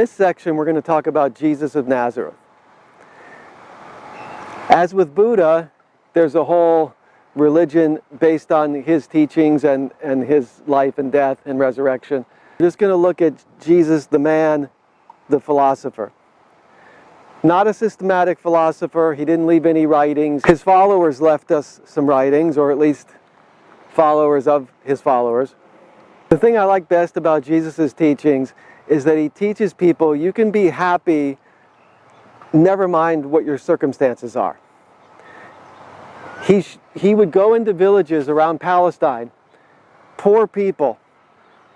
this section, we're going to talk about Jesus of Nazareth. As with Buddha, there's a whole religion based on his teachings and his life and death and resurrection. We're just going to look at Jesus, the man, the philosopher. Not a systematic philosopher. He didn't leave any writings. His followers left us some writings, or at least followers of his followers. The thing I like best about Jesus' teachings is that he teaches people you can be happy, never mind what your circumstances are. He would go into villages around Palestine, poor people,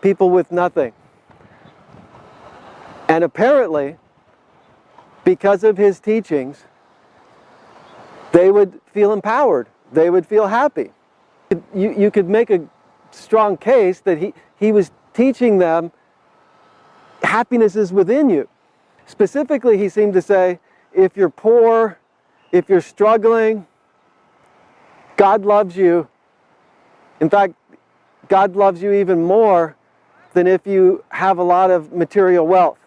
people with nothing. And apparently, because of his teachings, they would feel empowered. They would feel happy. You could make a strong case that he was teaching them happiness is within you. Specifically, he seemed to say, if you're poor, if you're struggling, God loves you. In fact, God loves you even more than if you have a lot of material wealth.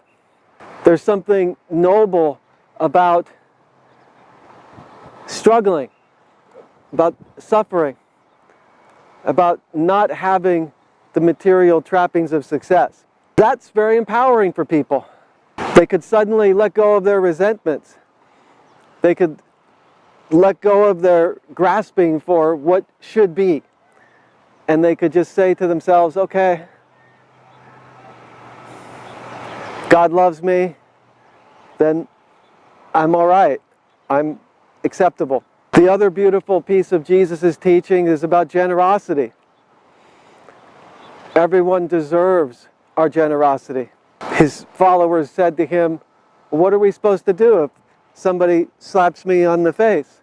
There's something noble about struggling, about suffering, about not having the material trappings of success. That's very empowering for people. They could suddenly let go of their resentments. They could let go of their grasping for what should be. And they could just say to themselves, okay, God loves me, then I'm all right. I'm acceptable. The other beautiful piece of Jesus' teaching is about generosity. Everyone deserves our generosity. His followers said to him, what are we supposed to do if somebody slaps me on the face?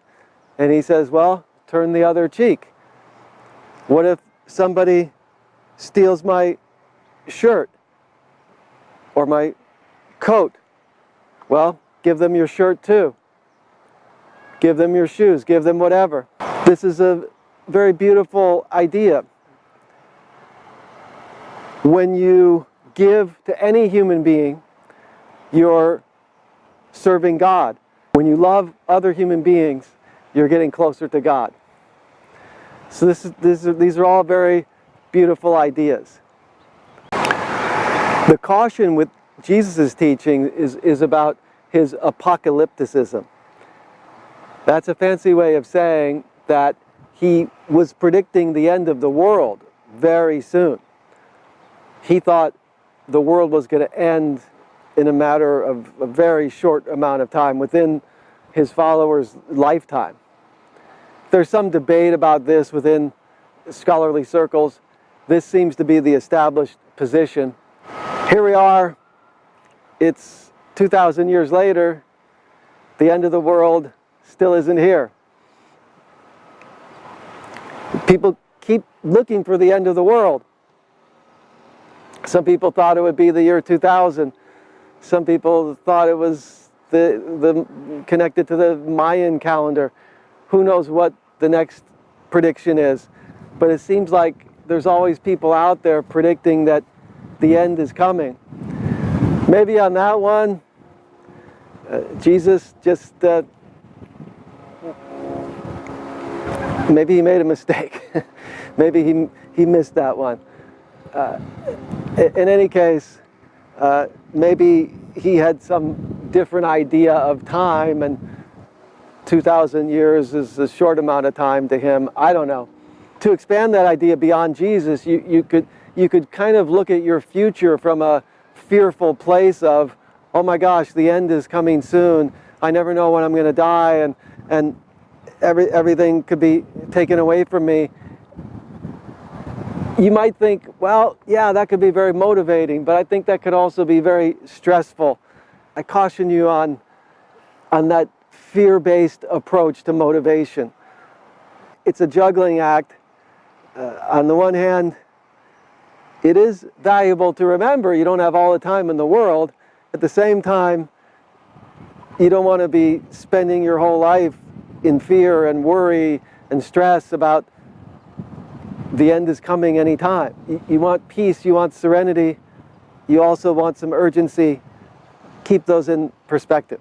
And he says, well, turn the other cheek. What if somebody steals my shirt or my coat? Well, give them your shirt too. Give them your shoes, give them whatever. This is a very beautiful idea. When you give to any human being, you're serving God. When you love other human beings, you're getting closer to God. So these are all very beautiful ideas. The caution with Jesus' teaching is about his apocalypticism. That's a fancy way of saying that he was predicting the end of the world very soon. He thought the world was going to end in a matter of a very short amount of time, within his followers' lifetime. There's some debate about this within scholarly circles. This seems to be the established position. Here we are, it's 2,000 years later, the end of the world still isn't here. People keep looking for the end of the world. Some people thought it would be the year 2000. Some people thought it was connected to the Mayan calendar. Who knows what the next prediction is. But it seems like there's always people out there predicting that the end is coming. Maybe on that one, Jesus just, maybe he made a mistake. Maybe he missed that one. In any case, maybe he had some different idea of time, and 2,000 years is a short amount of time to him. I don't know. To expand that idea beyond Jesus, you could kind of look at your future from a fearful place of, oh my gosh, the end is coming soon. I never know when I'm going to die, and everything could be taken away from me. You might think, well, yeah, that could be very motivating, but I think that could also be very stressful. I caution you on that fear-based approach to motivation. It's a juggling act. On the one hand, it is valuable to remember you don't have all the time in the world. At the same time, you don't want to be spending your whole life in fear and worry and stress about the end is coming anytime. You want peace, you want serenity, you also want some urgency keep those in perspective.